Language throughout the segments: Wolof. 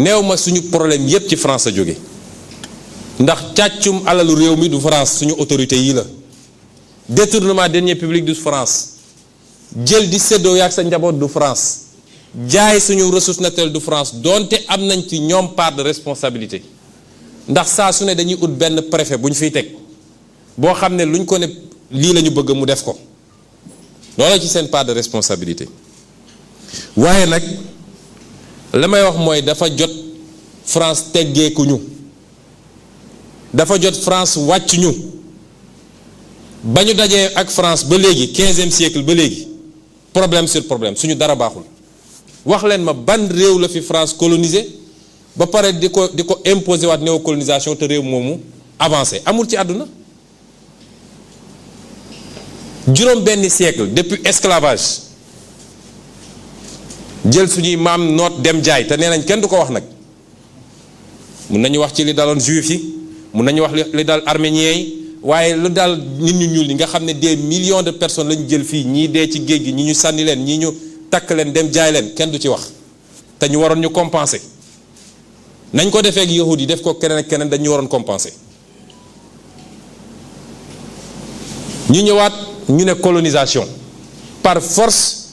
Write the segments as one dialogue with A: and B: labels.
A: néew ma suñu problème yépp ci France a jóge ndax càccum alalu réew mi du France suñu autorité yi la détournement deniers publics du France jël di séddoo yaak sa njaboot du France jaay suñu ressource naturelle du France donte am nañ ci ñoom part de responsabilité ndax saa su ne dañuy ut benn préfet bu ñu fiy teg boo xam ne luñ ko ne lii la ñu bëgg mu def ko loolu ci seen part de responsabilité waaye nag la may wax mooy dafa jot France teggeeku ñu dafa jot France wàcc ñu ba ñu dajee ak France ba léegi 15e siècle ba léegi problème sur problème suñu dara baaxul wax leen ma ban réew la fi France colonisé ba pare di ko imposer waat néocolonisation te réew moomu avancé amul ci àdduna juróom benn siècle depuis esclavage jël suñuy maam noot dem jaay te nee nañ kenn du ko wax nag mun nañu wax ci li daloon juif yi mun nañu wax li dal arméniens yi waaye lu dal nit ñu ñuul yi nga xam ne des millions de personnes lañu jël fii ñii dee ci géej gi ñi ñu sànni leen ñii ñu takk leen dem jaay leen kenn du ci wax te ñu waroon ñu compenser nañ ko defee ak yahud yi def ko keneen ak keneen dañu waroon compenser ñu ñëwaat ñu ne colonisation par force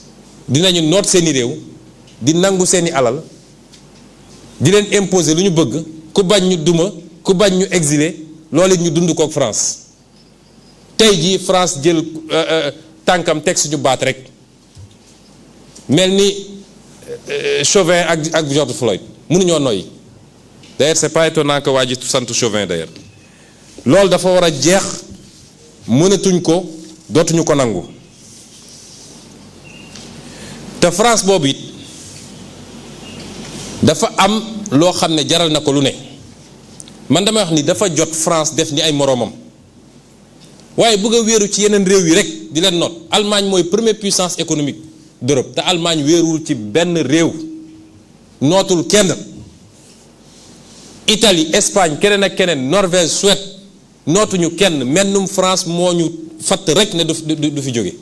A: dinañu noot seeni réew di nangu seeni alal di leen imposer lu ñu bëgg ku bañ ñu duma ku bañ ñu exiler loolu it ñu dund kook France tey jii France jël tànkam teg suñu baat rek mel ni Chauvin ak George Floyd mënuñoo noyyi d'ailleurs c'est pas étonnant que waa ji sant Chauvin d'ailleurs loolu dafa war a jeex mënatuñ ko dootuñu ko nangu te France boobu it dafa am loo xam ne jaral na ko lu ne man damay wax ni dafa jot France def ni ay moroomam waaye bëgg a wéeru ci yeneen réew yi rek di leen noot Allemagne mooy première puissance économique d'Europe te Allemagne wéeruwul ci benn réew nootul kenn Italie Espagne keneen ak keneen Norvège Suède nootuñu kenn mennum France moo ñu fatt rek ne du fi jóge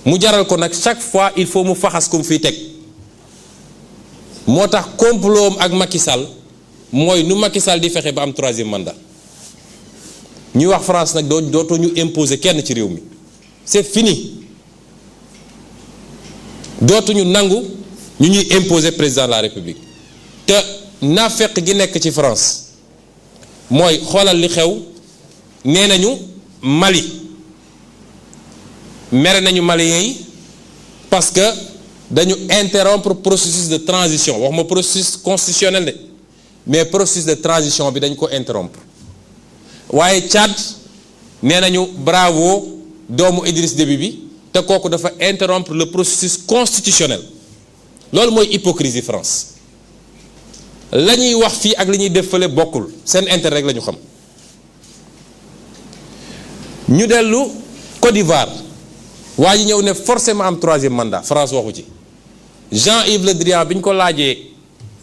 A: mu jaral ko nag chaque fois il faut mu faxas ko mu fiy teg moo tax complot ak Macky Sall mooy nu Macky Sall di fexe ba am 3e mandat ñuy wax France nag dootoo ñu imposer kenn ci réew mi c'est fini dootuñu nangu ñu ñuy imposer président de la République te naafeq gi nekk ci France mooy xoolal li xew nee nañu Mali mere nañu maliens yi parce que dañu interrompre processus de transition wax ma processus constitutionnel de mais processus de transition bi dañ ko interrompre waaye Tchad nee nañu bravo doomu Idriss Déby bi te kooku dafa interrompre le processus constitutionnel loolu mooy hypocrisie France la ñuy wax fii ak li ñuy def fële bokkul seen intérêt rek la ñu xam ñu dellu Côte d'Ivoire waa ji ñëw ne forcément am 3e mandat France waxu ci Jean-Yves Le Drian bi ñu ko laajee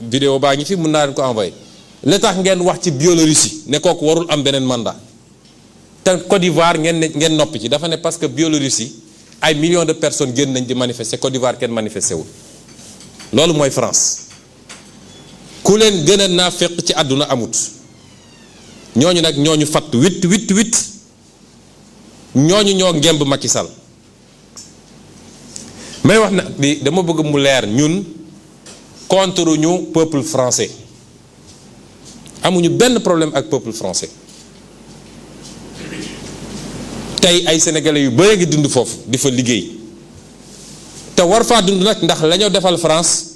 A: vidéo baa ngi fi mën naa leen ko envoyé li tax ngeen wax ci Biélorussie ne kooku warul am beneen mandat te Côte d'Ivoire ngeen noppi ci dafa ne parce que Biélorussie ay millions de personnes génn nañ di manifester Côte d'Ivoire kenn manifesté wul loolu mooy France ku leen gën a naafeq ci àdduna amut ñooñu nag ñooñu fatt witt ñooñu ñoo ngemb Macky Sall may wax nag bi dama bëgg mu leer ñun contre ñu peuple français amuñu benn problème ak peuple français tey ay sénégalais yu bëri ngi dund foofu di fa liggéey te war faa dund nag ndax la ñoo defal France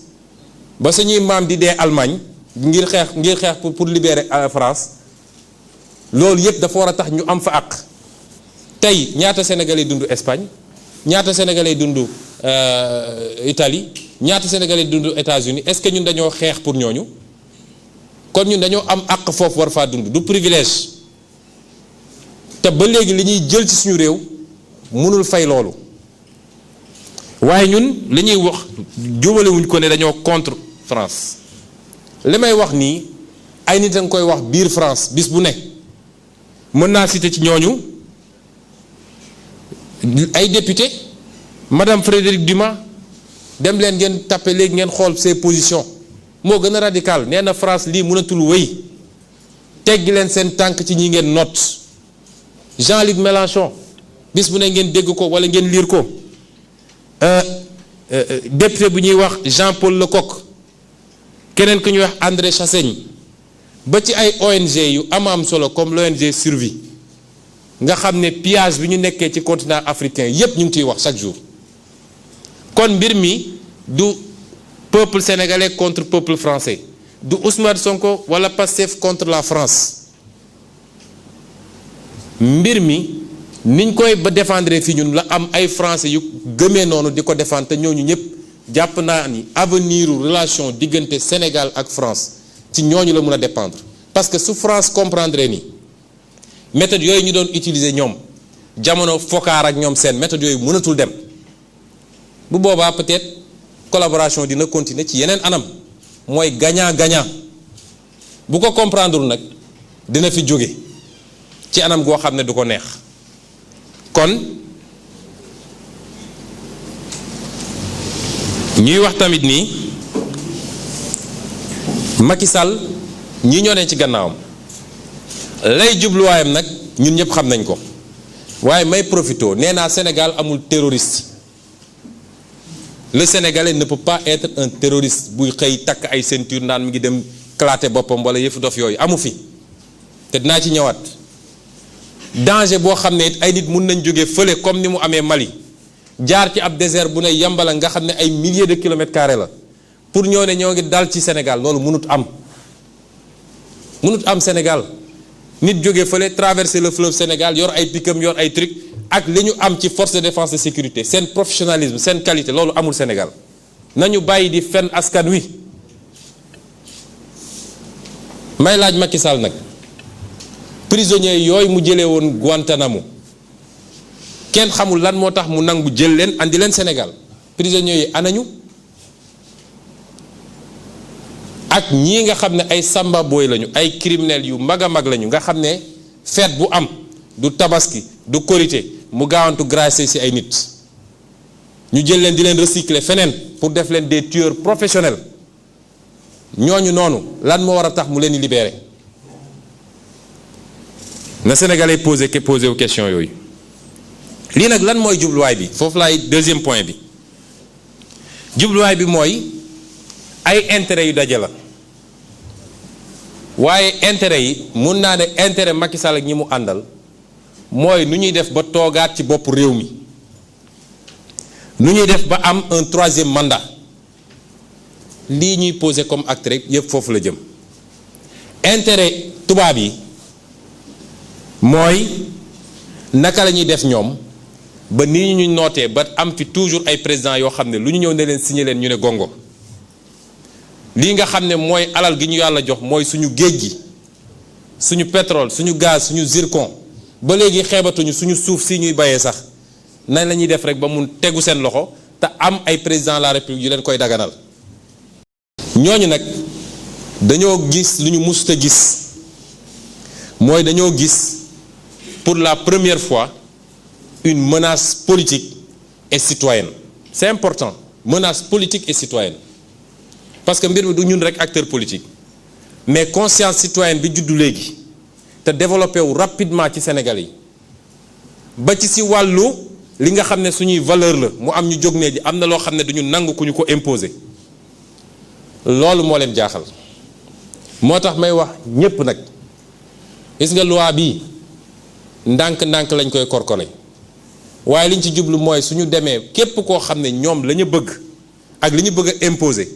A: ba suñuy maam di dee Allemagne ngir xeex pour libérer France loolu yépp dafa war a tax ñu am fa àq tey ñaata sénégalais dund Espagne ñaata sénégalais dund Italie ñaata sénégalais dund États-Unis est-ce que ñun dañoo xeex pour ñooñu kon ñun dañoo am àq foofu war faa dund du privilège te ba léegi li ñuy jël ci suñu réew mënul fay loolu waaye ñun li ñuy wax jubalewuñ ko ne dañoo contre France li may wax nii ay nit a nga koy wax biir France bis bu ne mën naa citer ci ñooñu ay député madame Frédérique Dumas dem leen ngeen tapé léegi ngeen xool ses positions moo gën a radical nee na France lii mënatul wéy teggi leen seen tànk ci ñi ngeen noot Jean-Luc Mélenchon bis bu ne ngeen dégg ko wala ngeen lire ko député bu ñuy wax Jean-Paul Lecoq keneen ku ñuy wax André Chassaigne ba ci ay ONG yu am solo comme l'ONG Survie nga xam ne pillage bi ñu nekkee ci continent africain yépp ñu ngi ciy wax chaque jour kon mbir mi du peuple sénégalais contre peuple français du Ousmane Sonko wala Pastef contre la France mbir mi niñ koy ba défendre fii ñun la am ay français yu gëmee noonu di ko défendre te ñooñu ñëpp jàpp naa ni avenir relation diggante Sénégal ak France ci ñooñu la mun a dépendre parce que su France comprendre ni méthode yooyu ñu doon utiliser ñoom jamono Foccart ak ñoom seen méthode yooyu mënatul dem bu boobaa peut-être collaboration dina continuer ci yeneen anam mooy gagnant-gagnant bu ko comprendre nag dina fi jóge ci anam goo xam ne du ko neex kon ñuy wax tamit nii Macky Sall ñi ñoo ne ci gannaawam lay jubluwaayam nag ñun ñëpp xam nañ ko waaye may profito nee naa Sénégal amul terroriste le Sénégalais ne peut pas être un terroriste buy xëy takk ay ceinture naan mi ngi dem claté boppam wala yëfu dof yooyu amu fi te dinaa ci ñëwaat danger boo xam ne it ay nit mun nañ jóge fële comme ni mu amee Mali jaar ci ab désert bu ne yambala nga xam ne ay milliers de kilomètres carrés la pour ñoo ne ñoo ngi dal ci Sénégal loolu mënut am Sénégal nit jóge fële traverser le fleuve Sénégal yor ay pick-up yor ay truc ak li ñu am ci force de défense de sécurité seen professionnalisme seen qualité loolu amul Sénégal nañu bàyyi di fenn askan wi may laaj Macky Sall nag prisonniers yooyu mu jëlee woon Guantanamo kenn xamul lan moo tax mu nangu jël leen andi leen Sénégal prisonniers yi anañu ak ñii nga xam ne ay samba boy lañu ay criminels yu mag a mag lañu nga xam ne fête bu am du tabaski du korité mu gaawantu gracier ci ay nit ñu jël leen di leen recycler feneen pour def leen des tueurs professionnels ñooñu noonu lan moo war a tax mu leen di libérer na Sénégalais posé wu question yooyu lii nag lan mooy jubluwaay bi foofu laay deuxième point bi jubluwaay bi mooy ay intérêt yu daje la waaye intérêt yi mun naa ne intérêt Macky Sall ak ñi mu àndal mooy nu ñuy def ba toogaat ci bopp réew mi nu ñuy def ba am un troisième mandat lii ñuy poser comme acte rek yëpp foofu la jëm intérêt tubaab yi mooy naka la ñuy def ñoom ba nii ñu nootee ba am fi toujours ay présidents yoo xam ne lu ñu ñëw ne leen signé leen ñu ne gongo lii nga xam ne mooy alal gi ñu yàlla jox mooy suñu géej gi suñu pétrole suñu gaz suñu zircon ba léegi xeebatuñu suñu suuf si ñuy bayee sax nañ la ñuy def rek ba mun tegu seen loxo te am ay président de la république yu leen koy daganal ñooñu nag dañoo gis lu ñu musuta gis mooy dañoo gis pour la première fois une menace politique et citoyenne c'est important menace politique et citoyenne parce que mbir mi du ñun rek acteur politique mais conscience citoyenne bi juddu léegi te développé wu rapidement ci Sénégal yi ba ci si wàllu li nga xam ne suñuy valeur la mu am ñu jóg ne ji am na loo xam ne duñu nangu ku ñu ko imposer loolu moo leen jaaxal moo tax may wax ñépp nag gis nga loi bii ndànk-ndànk lañ koy korkole waaye liñ ci jublu mooy suñu demee képp koo xam ne ñoom la ñu bëgg ak li ñu bëgg a imposer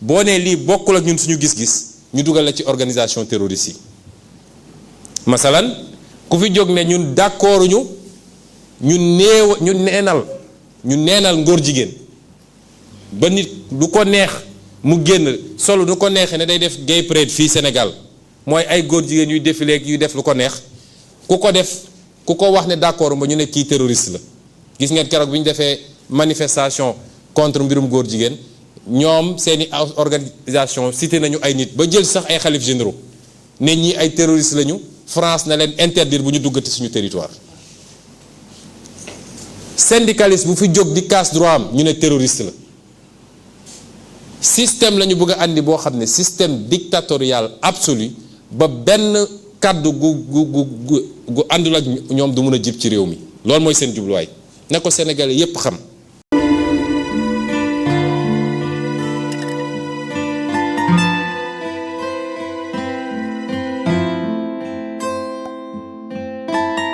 A: boo nee lii bokkul ak ñun suñu gis-gis ñu dugal la ci organisation terroriste yi masalan ku fi jóg ne ñun d'accorduñu ñu neenal ngóor jigéen ba nit du ko neex mu génn solo du ko neexee ne day def gay parade fii Sénégal mooy ay góor jigéen yuy défilé yuy def lu ko neex ku ko wax ne d'accord ba ñu ne kii terroriste la gis ngeen keroog bi ñu defee manifestation contre mbirum góor jigéen ñoom seeni organisation cité nañu ay nit ba jël sax ay xalif généraux ne ñi ay terroriste lañu France na leen interdire bu ñu duggati suñu territoire syndicaliste bu fi jóg di casse droit am ñu ne terroriste la système la ñu bëgg a andi boo xam ne système dictatorial absolu ba benn kàddu gu àndul ak ñoom du mun a jib ci réew mi loolu mooy seen jubluwaay ne ko Sénégalais yépp xam